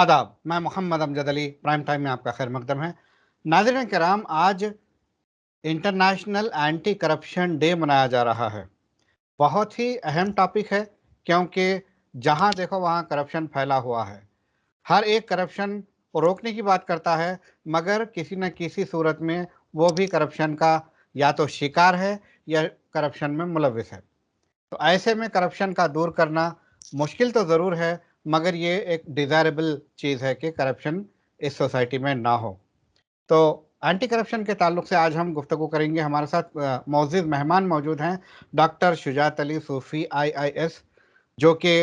आदाब, मैं Mohammad Amjad Ali prime time में आपका खैर मकदम है। नाज़रीन किराम, आज इंटरनेशनल एंटी करप्शन डे मनाया जा रहा है। बहुत ही अहम टॉपिक है, क्योंकि जहाँ देखो वहाँ करप्शन फैला हुआ है। हर एक करप्शन को रोकने की बात करता है, मगर किसी न किसी सूरत में वो भी करप्शन का या तो शिकार है या करप्शन में मुलविस है। तो ऐसे में करप्शन का दूर करना मुश्किल तो ज़रूर है, मगर ये एक डिज़ायरेबल चीज़ है कि करप्शन इस सोसाइटी में ना हो। तो एंटी करप्शन के ताल्लुक से आज हम गुफ्तगू करेंगे। हमारे साथ मौजूद मेहमान मौजूद हैं, डॉक्टर शुजात अली सूफ़ी आईआईएस, जो कि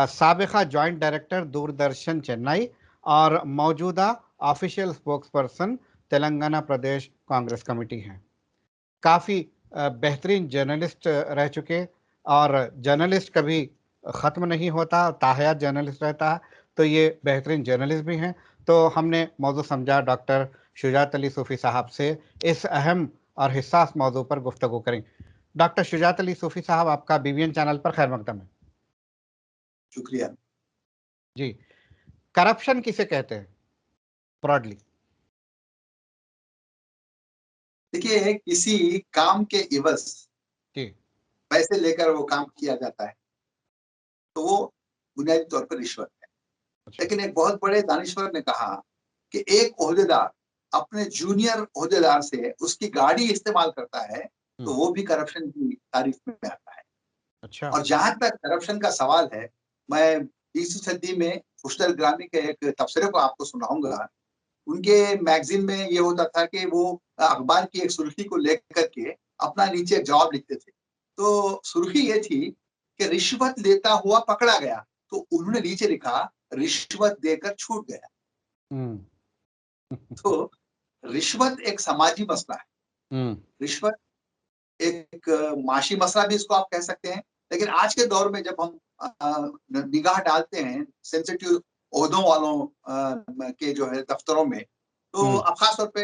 साबिक़ा जॉइंट डायरेक्टर दूरदर्शन चेन्नई और मौजूदा ऑफिशियल स्पोक्स पर्सन तेलंगाना प्रदेश कांग्रेस कमेटी हैं। काफ़ी बेहतरीन जर्नलिस्ट रह चुके, और जर्नलिस्ट कभी ख़त्म नहीं होता, ताहयात जर्नलिस्ट रहता है, तो ये बेहतरीन जर्नलिस्ट भी हैं। तो हमने मौजू समझा डॉक्टर शुजात अली सूफ़ी साहब से इस अहम और हिस्सास मौजू पर गुफ्तगू करें। डॉक्टर शुजात अली सूफ़ी साहब, आपका बीबीएन चैनल पर खैर मकदम है। शुक्रिया जी, करप्शन किसे कहते हैं ब्रॉडली? देखिए, किसी काम के इवज जी। पैसे लेकर वो काम किया जाता है, तो वो बुनियादी तौर पर रिश्वत है। अच्छा। लेकिन एक बहुत बड़े दानिश्वर ने कहा कि एक ओहदेदार अपने जूनियर ओहदेदार से उसकी गाड़ी इस्तेमाल करता है, तो वो भी करप्शन की तारीफ में आता है। अच्छा। और जहां तक करप्शन का सवाल है, मैं 20वीं सदी में खुशदर ग्रामी के एक तबसरे को आपको सुनाऊंगा। उनके मैगजीन में ये होता था कि वो अखबार की एक सुर्खी को लेकर के अपना नीचे एक जवाब लिखते थे। तो सुर्खी ये थी कि रिश्वत लेता हुआ पकड़ा गया, तो उन्होंने नीचे लिखा रिश्वत देकर छूट गया। हम्म। तो रिश्वत एक समाजी मसला है। हम्म। रिश्वत एक माशी मसला भी इसको आप कह सकते हैं। लेकिन आज के दौर में जब हम निगाह डालते हैं सेंसिटिव ओहदों वालों के जो है दफ्तरों में, तो हम्म। अब खास तौर पे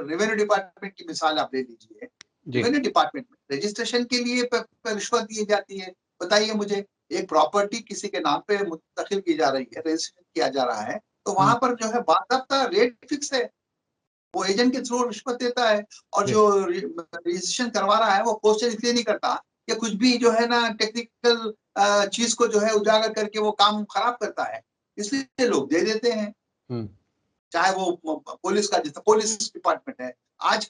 रेवेन्यू डिपार्टमेंट की मिसाल आप ले लीजिए। जी। रेवेन्यू डिपार्टमेंट में रजिस्ट्रेशन के लिए रिश्वत दी जाती है। बताइए मुझे, एक प्रॉपर्टी किसी के नाम पे मुंतकिल की जा रही है, रजिस्ट्रेशन किया जा रहा है, तो हम्म। वहां पर जो है बाकायदा रेट फिक्स है। वो एजेंट के थ्रू रिश्वत देता है, और जी। जो रजिस्ट्रेशन करवा रहा है वो क्वेश्चन इसलिए नहीं करता कि कुछ भी जो है ना टेक्निकल चीज को जो है उजागर करके वो काम खराब करता है, इसलिए लोग दे देते हैं। हम्म। चाहे वो पुलिस का, जैसे पुलिस डिपार्टमेंट है, आज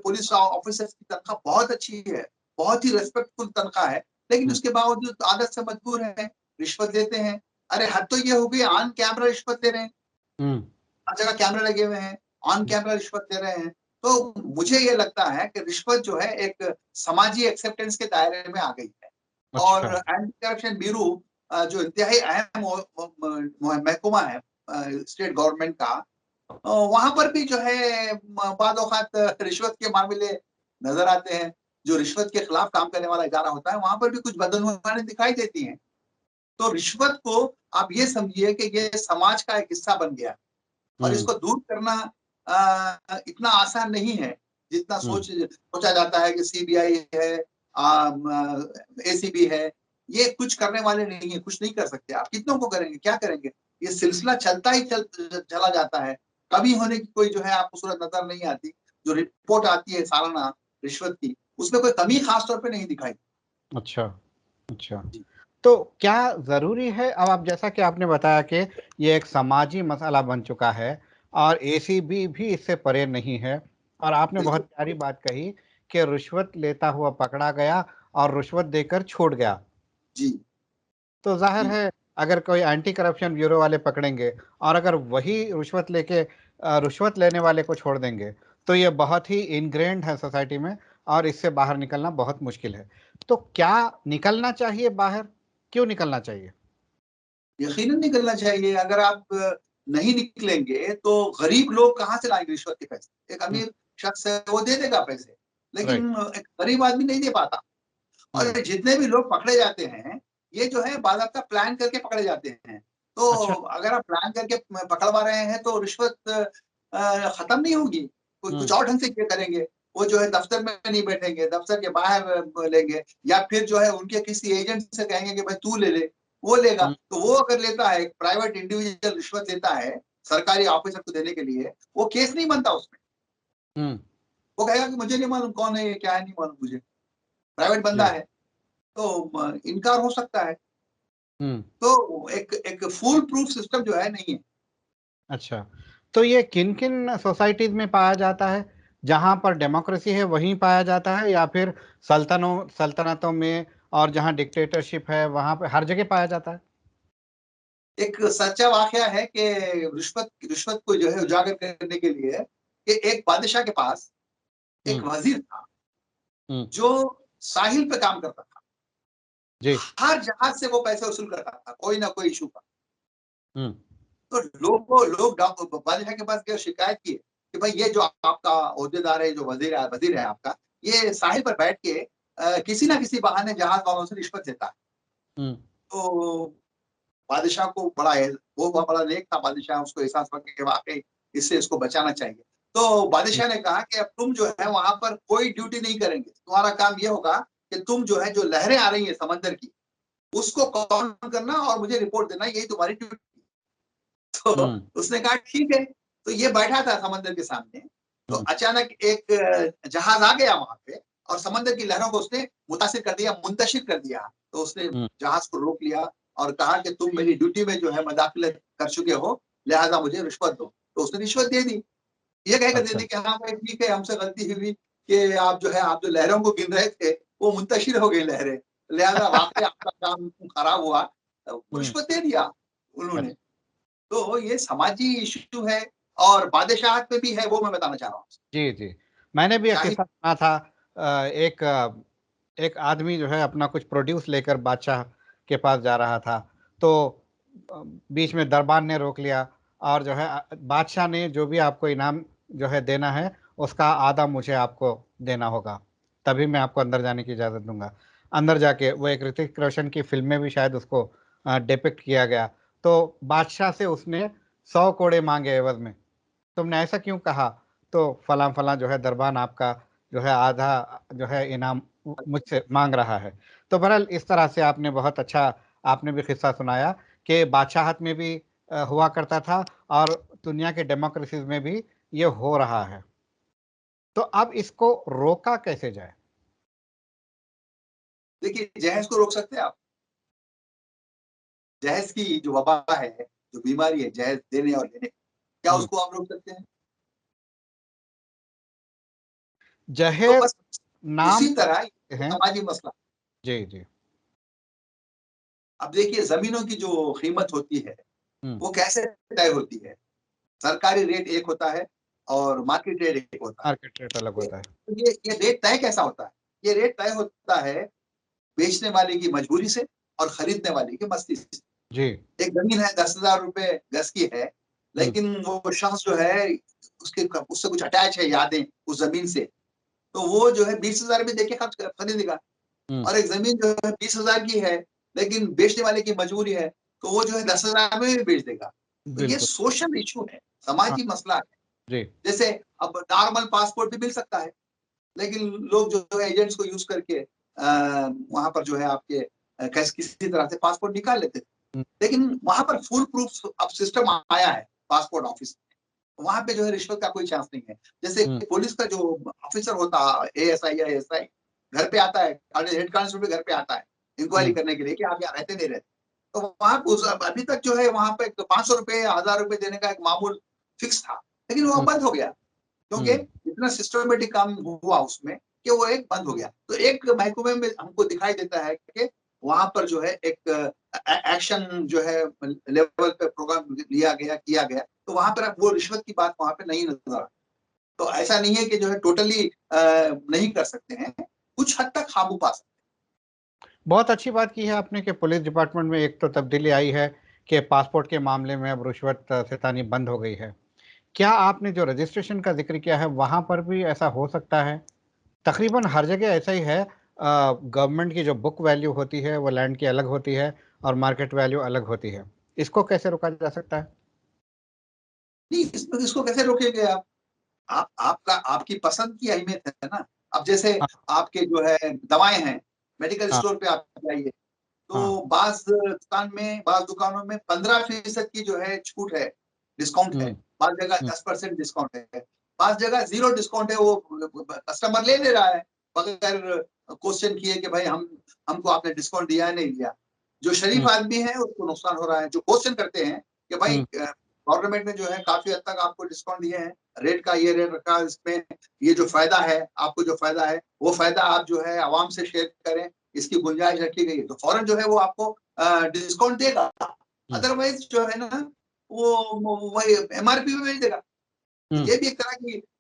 पुलिस ऑफिसर्स की तनख्वाह बहुत अच्छी है, बहुत ही रेस्पेक्टफुल तनख्वाह है, लेकिन हम्म। उसके बावजूद आदत से मजबूर है, रिश्वत देते हैं। अरे हद तो ये हो गई, ऑन कैमरा रिश्वत दे रहे हैं, हम्म। हर जगह कैमरे लगे हुए हैं, ऑन कैमरा रिश्वत दे रहे हैं। तो मुझे ये लगता है कि रिश्वत जो है एक समाजी एक्सेप्टेंस के दायरे में आ गई है। और अच्छा। एंटी करप्शन ब्यूरो जो इंतहाई अहम महकमा है स्टेट गवर्नमेंट का, वहां पर भी जो है बाद औक़ात रिश्वत के मामले नजर आते हैं। जो रिश्वत के खिलाफ काम करने वाला इदारा होता है, वहां पर भी कुछ बदनवानी दिखाई देती है। तो रिश्वत को आप ये समझिए कि ये समाज का एक हिस्सा बन गया, और हम्म। इसको दूर करना इतना आसान नहीं है जितना हम्म। सोचा जाता है कि सीबीआई है, एसीबी है। ये कुछ करने वाले नहीं है, कुछ नहीं कर सकते। आप कितनों को करेंगे, क्या करेंगे? ये सिलसिला चलता ही चला जाता है। कभी होने की कोई जो है आपको सूरत नजर नहीं आती। जो रिपोर्ट आती है सालाना रिश्वत की, उसमें कोई कमी खास तौर पे नहीं दिखाई। अच्छा। अच्छा। जी, तो क्या ज़रूरी है, अब आप जैसा कि आपने बताया कि ये एक समाजी मसला बन चुका है और एसीबी भी इससे परे नहीं है, और आपने बहुत बिल्कुल। प्यारी बात कही कि रिश्वत लेता हुआ पकड़ा गया और रिश्वत देकर छूट गया। जी, तो ज़ाहिर जी, है, अगर कोई एंटी करप्शन ब्यूरो वाले पकड़ेंगे और अगर वही रिश्वत लेके रिश्वत लेने वाले को छोड़ देंगे, तो ये बहुत ही इनग्रेन्ड है सोसाइटी में, और इससे बाहर निकलना बहुत मुश्किल है। तो क्या निकलना चाहिए बाहर? क्यों निकलना चाहिए? यकीनन निकलना चाहिए। अगर आप नहीं निकलेंगे तो गरीब लोग कहाँ से लाएंगे रिश्वत के पैसे? एक हुँ। अमीर शख्स है वो दे देगा पैसे, राइट। लेकिन एक गरीब आदमी नहीं दे पाता। हुँ। और जितने भी लोग पकड़े जाते हैं, ये जो है बाज़ाब्ता प्लान करके पकड़े जाते हैं। तो अच्छा। अगर आप प्लान करके पकड़वा रहे हैं तो रिश्वत खत्म नहीं होगी। कुछ हुँ। और ढंग से ये करेंगे। वो जो है दफ्तर में नहीं बैठेंगे, दफ्तर के बाहर लेंगे, या फिर जो है उनके किसी एजेंट से कहेंगे कि भाई तू ले ले। वो लेगा। हम्म, तो वो अगर लेता है, प्राइवेट इंडिविजुअल रिश्वत लेता है सरकारी ऑफिसर को देने के लिए, वो केस नहीं बनता उसमें। हम्म, वो कहेगा कि मुझे नहीं मालूम कौन है ये, क्या है, नहीं मालूम मुझे, प्राइवेट बंदा जी, है। तो इनकार हो सकता है। हम्म, तो एक एक फुल प्रूफ सिस्टम जो है नहीं है। अच्छा। तो ये किन किन सोसाइटीज में पाया जाता है? जहां पर डेमोक्रेसी है वहीं पाया जाता है, या फिर सल्तनतों में और जहां डिक्टेटरशिप है वहां पे हर जगह पाया जाता है? एक सच्चा वाकया है कि रिश्वत रिश्वत को जो है उजागर करने के लिए कि एक बादशाह के पास एक हम्म, वजीर था हम्म, जो साहिल पे काम करता था। जी, हर जहाज से वो पैसे वसूल करता था कोई ना कोई इशू का। हम्म, तो लोग बादशाह के पास गए, शिकायत की कि भाई ये जो आपका ओहदेदार है, जो वजीर है आपका, ये साहिल पर बैठ के किसी ना किसी बहाने जहाज वालों से रिश्वत लेता है। हम्म, तो बादशाह को वो बहुत बड़ा नेक था बादशाह, उसको एहसास हुआ कि वाकई इससे इसको बचाना चाहिए। तो हम्म, बादशाह ने कहा कि अब तुम जो है वहां पर कोई ड्यूटी नहीं करेंगे, तुम्हारा काम ये होगा कि तुम जो है जो लहरें आ रही है समंदर की, उसको काउंट करना और मुझे रिपोर्ट देना, यही तुम्हारी ड्यूटी। तो हम्म, उसने कहा ठीक है। तो ये बैठा था समंदर के सामने। तो हम्म, अचानक एक जहाज आ गया वहां पे, और समंदर की लहरों को उसने मुतासिर कर दिया, मुंतशिर कर दिया। तो उसने हम्म, जहाज को रोक लिया और कहा कि तुम मेरी ड्यूटी में जो है मदाखलत कर चुके हो, लिहाजा मुझे रिश्वत दो। तो उसने रिश्वत दे दी। ये कहकर दे अच्छा, दी कि हाँ भाई ठीक है, हमसे गलती हुई कि आप जो लहरों को गिन रहे थे वो मुंतशिर हो गई लहरें, लिहाजा वाकई आपका काम खराब हुआ। वो हम्म, रिश्वत दे दिया उन्होंने। अच्छा, तो ये समाजी इश्यू है और बादशाहत में भी है, वो मैं बताना चाह रहा हूँ। जी, जी। मैंने भी एक शाही किस्सा सुना था। एक आदमी जो है अपना कुछ प्रोड्यूस लेकर बादशाह के पास जा रहा था। तो बीच में दरबान ने रोक लिया, और जो है बादशाह ने जो भी आपको इनाम जो है देना है, उसका आधा मुझे आपको देना होगा, तभी मैं आपको अंदर जाने की इजाज़त दूंगा। अंदर जाके वो एक ऋतिक रोशन की फिल्म में भी शायद उसको डिपिक्ट किया गया। तो बादशाह से उसने 100 कोड़े मांगे एवज में। तुमने ऐसा क्यों कहा? तो फलां फलां जो है दरबान आपका जो है आधा जो है इनाम मुझसे मांग रहा है। तो बहरहाल इस तरह से आपने बहुत अच्छा आपने भी किस्सा सुनाया कि बादशाहत में भी हुआ करता था, और दुनिया के डेमोक्रेसीज में भी ये हो रहा है। तो अब इसको रोका कैसे जाए? देखिए, जहेज को रोक सकते हैं आप। जहेज की जो वबा है, जो बीमारी है जहेज देने और लेने, क्या हम्म, उसको आप रोक सकते हैं? तो जहेज बस नाम उसी तरह तो ये हैं। समाजी मसला। जी, जी। अब देखिए, जमीनों की जो कीमत होती है हम्म, वो कैसे तय होती है? सरकारी रेट एक होता है और मार्केट रेट एक होता है। मार्केट रेट अलग होता है। तो ये रेट तय कैसा होता है? ये रेट तय होता है बेचने वाले की मजबूरी से और खरीदने वाले की मस्ती से। जी। एक जमीन है, 10,000 रुपए गज की है, हम्म, लेकिन वो शख्स जो है उससे कुछ अटैच है यादें उस जमीन से, तो वो जो है 20,000 में देके खरीदेगा। हम्म, और एक जमीन जो है 20,000 की है, लेकिन बेचने वाले की मजबूरी है, तो वो जो है 10,000 में भी बेच देगा। तो ये बिल्कुल। सोशल इशू है, हाँ, समाजी मसला है। जी। जैसे अब नॉर्मल पासपोर्ट भी मिल सकता है, लेकिन लोग जो है एजेंट्स को यूज करके वहां पर जो है आपके किसी तरह से पासपोर्ट निकाल लेते थे। हम्म, लेकिन वहां पर फुल प्रूफ अब सिस्टम आया है पासपोर्ट ऑफिस। वहां पे जो है रिश्वत का कोई चांस नहीं है। जैसे हम्म, पुलिस का जो ऑफिसर होता है, एएसआई या एएसआई, घर पे आता है, हेड कांस्टेबल घर पे आता है इंक्वायरी हम्म, करने के लिए कि आप यहाँ रहते नहीं रहते। तो वहां अभी तक जो है वहां पे 500 रुपए या 1,000 रुपए देने का एक मामूल फिक्स था, लेकिन वो हम्म, बंद हो गया क्योंकि हम्म। इतना सिस्टमेटिक काम हुआ उसमें कि वो एक बंद हो गया। तो एक महकमे में हमको दिखाई देता है कि वहां पर जो है एक एक्शन जो है लेवल पे प्रोग्राम लिया गया, किया गया, तो वहां पर वो रिश्वत की बात वहां पे नहीं नजर आ। तो ऐसा नहीं है कि जो है टोटली नहीं कर सकते हैं, कुछ हद तक काबू पा सकते बहुत अच्छी बात की है आपने कि पुलिस डिपार्टमेंट में एक तो तब्दीली आई है कि पासपोर्ट के मामले में अब रुश्वत सितानी बंद हो गई है। क्या आपने जो रजिस्ट्रेशन का जिक्र किया है वहाँ पर भी ऐसा हो सकता है? तकरीबन हर जगह ऐसा ही है। गवर्नमेंट की जो बुक वैल्यू होती है वो लैंड की अलग होती है, और मार्केट वैल्यू अलग होती है। इसको कैसे रोका जा सकता है? नहीं, इसको कैसे रोकेंगे आप? आपका आपकी पसंद की अहमियत है ना। अब जैसे हाँ, आपके जो है दवाएं हैं, मेडिकल हाँ, स्टोर पे आप जाइए, तो बाज़ दुकानों में 15% की जो है छूट है, डिस्काउंट है। हम्म, बाज़ जगह हम्म, 10% डिस्काउंट है। बाज़ जगह ज़ीरो डिस्काउंट है, वो कस्टमर ले ले रहा है, बगैर क्वेश्चन किए कि भाई हमको आपने डिस्काउंट दिया है, नहीं दिया। जो शरीफ हम्म, आदमी है उसको नुकसान हो रहा है। जो क्वेश्चन करते हैं कि भाई हम्म, गवर्नमेंट ने जो है काफ़ी हद तक आपको डिस्काउंट दिए हैं, रेट का ये रेट रखा है, इसमें ये जो फ़ायदा है, आपको जो फ़ायदा है, वो फ़ायदा आप जो है आवाम से शेयर करें, इसकी गुंजाइश रखी गई है। तो फ़ौरन जो है वो आपको डिस्काउंट देगा। हम्म, अदरवाइज़ जो है ना, वो वही एमआरपी पे बेच देगा। तो हम्म, ये भी एक तरह की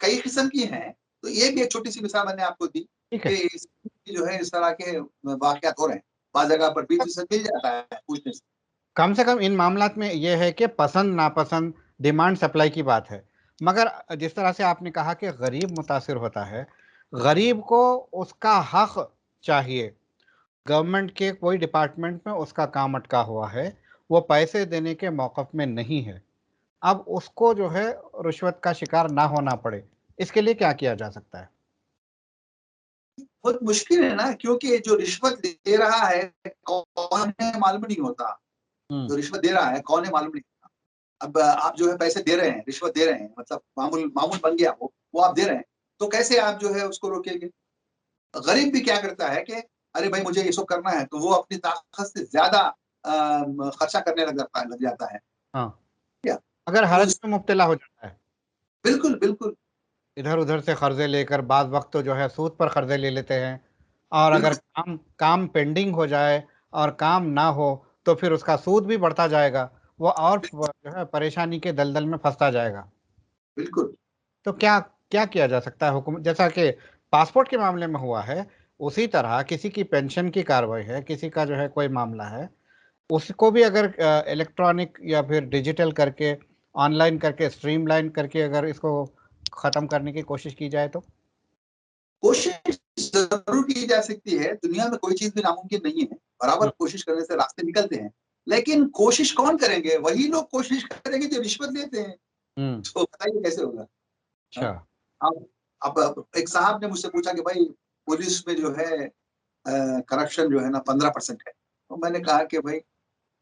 कई किस्म की हैं, तो ये भी एक छोटी-सी मिसाल मैंने आपको दी ठीक कि है। जो है इस तरह के वाक़यात हो रहे हैं। बाज़ जगह पर 20% मिल जाता है पूछने से। कम से कम इन मामलात में ये है कि पसंद-नापसंद, डिमांड-सप्लाई की बात है। मगर जिस तरह से आपने कहा कि गरीब मुतासिर होता है, गरीब को उसका हक़ चाहिए। गवर्नमेंट के कोई डिपार्टमेंट में उसका काम अटका हुआ है, वो पैसे देने के मौक़िफ़ में नहीं है। अब उसको जो है रिश्वत का शिकार ना होना पड़े, इसके लिए क्या किया जा सकता है? बहुत मुश्किल है ना, क्योंकि जो रिश्वत दे रहा है कौन है मालूम नहीं होता। हुँ, जो रिश्वत दे रहा है कौन है मालूम नहीं होता। अब आप जो है पैसे दे रहे हैं, रिश्वत दे रहे हैं, मतलब मामूल मामूल बन गया वो आप दे रहे हैं, तो कैसे आप जो है उसको रोकेंगे? गरीब भी क्या करता है कि अरे भाई मुझे ये सब करना है, तो वो अपनी ताकत से ज़्यादा खर्चा करने लग जाता है। हाँ। क्या? अगर तो हरज में मुब्तला हो जाता है, बिल्कुल, बिल्कुल, इधर-उधर से कर्ज़े लेकर बाज़ वक़्त तो जो है सूद पर कर्ज़े ले लेते हैं और अगर बिल्कुल, काम काम पेंडिंग हो जाए और काम ना हो, तो फिर उसका सूद भी बढ़ता जाएगा। वो और बिल्कुल, जो है परेशानी के दलदल में फँसता जाएगा। बिल्कुल। तो क्या क्या किया जा सकता है हुकूमत जैसा कि पासपोर्ट के मामले में हुआ है, उसी तरह किसी की पेंशन की कार्रवाई है, किसी का जो है कोई मामला है, उसको भी अगर इलेक्ट्रॉनिक या फिर डिजिटल करके, ऑनलाइन करके, स्ट्रीमलाइन करके अगर इसको ख़त्म करने की कोशिश की जाए तो? कोशिश ज़रूर की जा सकती है, दुनिया में कोई चीज़ भी नामुमकिन नहीं है, बराबर हुँ, कोशिश करने से रास्ते निकलते हैं। लेकिन कोशिश कौन करेंगे? वही लोग कोशिश करेंगे जो रिश्वत लेते हैं, हुँ, तो बताइए कैसे होगा? हाँ? अच्छा। अब एक साहब ने मुझसे पूछा कि भाई पुलिस में जो है करप्शन जो है ना 15% है। तो मैंने कहा कि भाई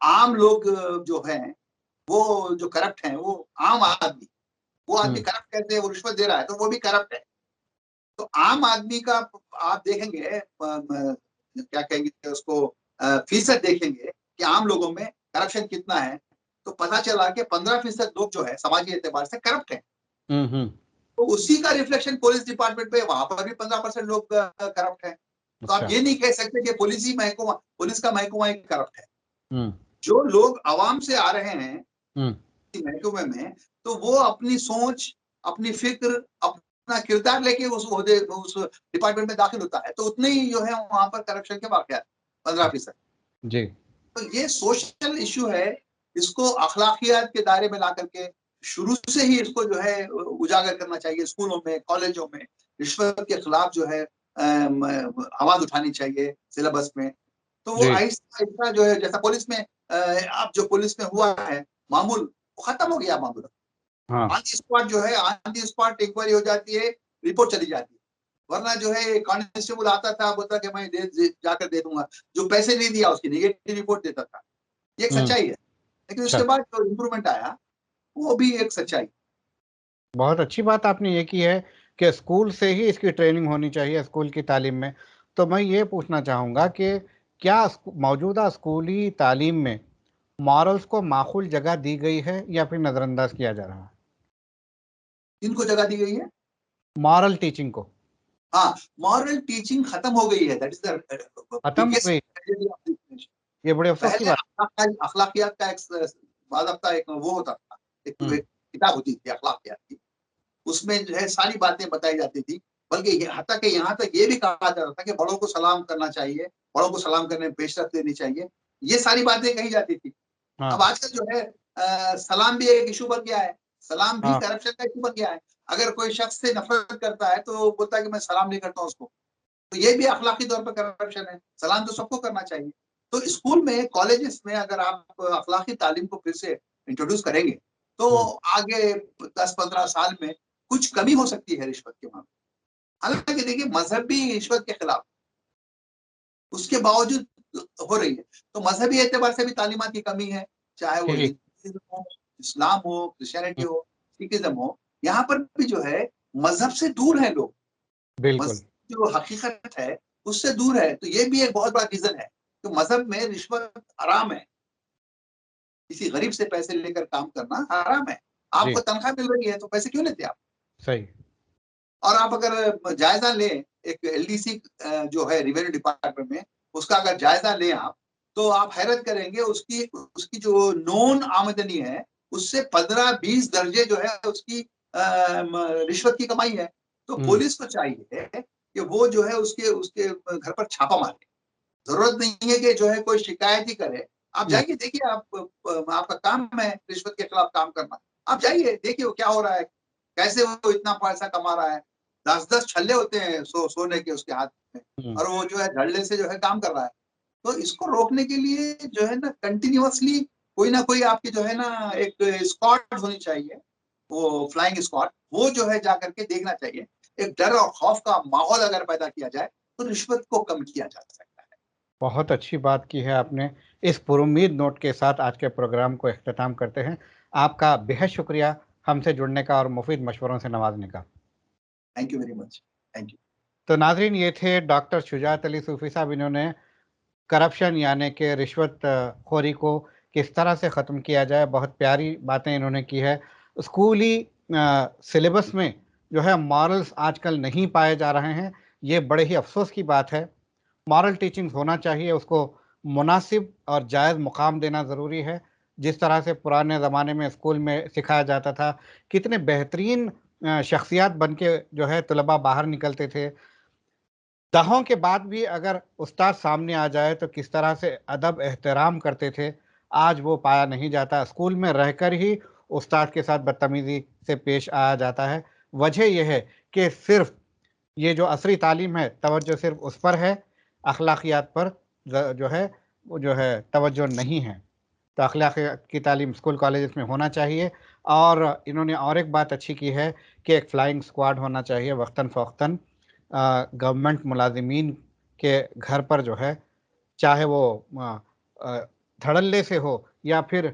आम लोग जो हैं, वो जो करप्ट हैं, वो आम आदमी, वो आदमी हुँ, करप्ट कैसे है? वो रिश्वत दे रहा है, तो वो भी करप्ट है। तो आम आदमी का आप देखेंगे क्या कहेंगे उसको फ़ीसद देखेंगे कि आम लोगों में करप्शन कितना है, तो पता चला कि 15% लोग जो है समाजी एतबार से करप्ट हैं। हुँ, हुँ, तो उसी का रिफ्लेक्शन पुलिस डिपार्टमेंट पे वहाँ पर भी 15% लोग करप्ट हैं। तो आप अच्छा। ये नहीं कह सकते कि पुलिस का महकमा ही करप्ट है। हुँ, जो लोग आवाम से आ रहे हैं हुँ, महकमे में, तो वो अपनी सोच, अपनी फ़िक्र, अपना किरदार लेके उस डिपार्टमेंट में दाखिल होता है, तो उतने ही जो है वहाँ पर करप्शन के वाक़यात 15%। जी। तो ये सोशल इश्यू है, इसको अखलाकियात के दायरे में ला करके शुरू से ही इसको जो है उजागर करना चाहिए स्कूलों में, कॉलेजों में, रिश्वत के खिलाफ जो है आवाज़ उठानी चाहिए सिलेबस में। तो वो जी, आहिस्ता-आहिस्ता जो है जैसा पुलिस में अब जो पुलिस में हुआ है मामूल, वो खत्म हो गया मामूल। हाँ, ऑन द स्पॉट जो है ऑन द स्पॉट इंक्वायरी हो जाती है, रिपोर्ट चली जाती है। वरना जो है कांस्टेबल आता था, बोलता कि मैं दे जाकर दे दूँगा। जो पैसे नहीं दिया उसकी नेगेटिव रिपोर्ट देता था। ये एक हुँ, सच्चाई है। लेकिन अच्छा। उसके बाद जो इम्प्रूवमेंट आया, वो भी एक सच्चाई। बहुत अच्छी बात आपने ये की है कि स्कूल से ही इसकी ट्रेनिंग होनी चाहिए, स्कूल की तालीम में। तो मैं ये पूछना चाहूँगा कि क्या मौजूदा स्कूली तालीम में मॉरल्स को माखूल जगह दी गई है या फिर नज़रअंदाज किया जा रहा है? किनको जगह दी गई है? मॉरल टीचिंग को हाँ, मॉरल टीचिंग खत्म हो गई है। दैट इज़ द खत्म हो बिगेस्ट गई, ट्रेजेडी ऑफ द नेशन। ये बड़े अफ़सोस की पहले बात। अखलाकियात का एक बाज़ाब्ता एक वो होता था, हुँ, एक किताब होती थी अखलाकियात की। उसमें जो है सारी बातें बताई जाती थी। बल्कि यहाँ तक ये भी कहा जाता था कि बड़ों को सलाम करना चाहिए, बड़ों को सलाम करने में पेशरफ्त देनी चाहिए। ये सारी बातें कही जाती थी। हाँ, अब आजकल जो है सलाम भी एक इश्यू बन गया है। सलाम भी हाँ, करप्शन का इश्यू बन गया है। अगर कोई शख्स से नफ़रत करता है तो बोलता है कि मैं सलाम नहीं करता हूँ उसको। तो ये भी अखलाकी तौर पर करप्शन है। सलाम तो सबको करना चाहिए। तो स्कूल में, कॉलेजेस में अगर आप अखलाकी तालीम को फिर से इंट्रोड्यूस करेंगे, तो हुँ, आगे 10-15 साल में कुछ कमी हो सकती है रिश्वत के मामले में। हालाँकि देखिए मज़हब भी रिश्वत के खिलाफ उसके बावजूद हो रही है। तो मजहबी एतबार से भी तालीमात की कमी है, चाहे वो ठीक। हिंदुइज्म हो, इस्लाम हो, क्रिश्चियनिटी हम्म, हो, सिखिज्म हो, यहाँ पर भी जो है मजहब से दूर है लोग। बिल्कुल। मजहब जो हकीकत है उससे दूर है। तो ये भी एक बहुत बड़ा रीजन है। तो मजहब में रिश्वत हराम है। किसी गरीब से पैसे लेकर काम करना हराम है। जी। आपको तनख्वाह मिल रही है तो पैसे क्यों लेते आप? सही। और आप अगर जायजा लें, एक एलडीसी जो है रेवेन्यू डिपार्टमेंट में, उसका अगर जायजा लें आप, तो आप हैरत करेंगे उसकी उसकी जो नॉन आमदनी है उससे 15-20 दर्जे जो है उसकी रिश्वत की कमाई है। तो हम्म। पुलिस को चाहिए कि वो जो है उसके उसके घर पर छापा मारे। जरूरत नहीं है कि जो है कोई शिकायत ही करे। आप हम्म। जाइए, देखिए, आप आपका काम है रिश्वत के खिलाफ काम करना। आप जाइए, देखिए वो क्या हो रहा है, कैसे वो इतना पैसा कमा रहा है। 10-10 छल्ले होते हैं सोने के उसके हाथ में, हम्म। और वो जो है धड़ल्ले से जो है काम कर रहा है। तो इसको रोकने के लिए जो है ना कंटिन्यूअसली कोई ना कोई आपकी जो है ना एक स्क्वाड होनी चाहिए, वो फ्लाइंग स्क्वाड, वो जो है जाकर के देखना चाहिए। एक डर और खौफ का माहौल अगर पैदा किया जाए तो रिश्वत को कम किया जा सकता है। बहुत अच्छी बात की है आपने। इस पुरुम्मीद नोट के साथ आज के प्रोग्राम को इख्तिताम करते हैं। आपका बेहद शुक्रिया हमसे जुड़ने का और मुफीद मशवरों से नवाजने का। Thank you very much. Thank you. तो नाजरीन, ये थे डॉक्टर शुजात अली सूफ़ी साहब। इन्होंने करप्शन यानी कि रिश्वत खोरी को किस तरह से ख़त्म किया जाए, बहुत प्यारी बातें इन्होंने की है। स्कूली सिलेबस में जो है मॉरल्स आजकल नहीं पाए जा रहे हैं, ये बड़े ही अफ़सोस की बात है। मॉरल टीचिंग्स होना चाहिए, उसको मुनासिब और जायज़ मुकाम देना ज़रूरी है। जिस तरह से पुराने ज़माने में स्कूल में सिखाया जाता था, कितने बेहतरीन शख्सियात बन के जो है तलबा बाहर निकलते थे। दहों के बाद भी अगर उस्ताद सामने आ जाए तो किस तरह से अदब एहतराम करते थे, आज वो पाया नहीं जाता। स्कूल में रहकर ही उस्ताद के साथ बदतमीज़ी से पेश आया जाता है। वजह ये है कि सिर्फ़ ये जो असरी तालीम है, तवज्जो सिर्फ़ उस पर है, अखलाकियात पर जो है वो जो है तवज्जो नहीं है। तो अखलाकियात की तालीम स्कूल कॉलेजेस में होना चाहिए। और इन्होंने और एक बात अच्छी की है कि एक फ्लाइंग स्क्वाड होना चाहिए वक्तन-फ़वक्तन गवर्नमेंट मुलाज़िमीन के घर पर जो है, चाहे वो अ, धड़ल्ले से हो या फिर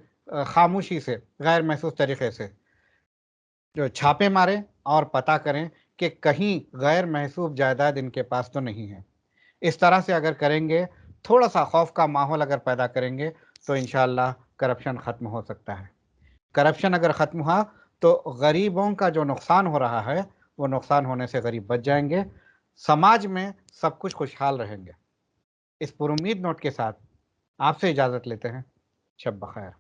खामोशी से, गैर महसूस तरीक़े से, जो छापे मारें और पता करें कि कहीं गैर महसूस जायदाद इनके पास तो नहीं है। इस तरह से अगर करेंगे, थोड़ा-सा खौफ का माहौल अगर पैदा करेंगे, तो इंशाअल्लाह करप्शन ख़त्म हो सकता है। करप्शन अगर ख़त्म हुआ, तो गरीबों का जो नुकसान हो रहा है, वो नुकसान होने से गरीब बच जाएँगे। समाज में सब कुछ खुशहाल रहेंगे। इस पुरुम्मीद नोट के साथ आपसे इजाज़त लेते हैं। शब बख़ैर।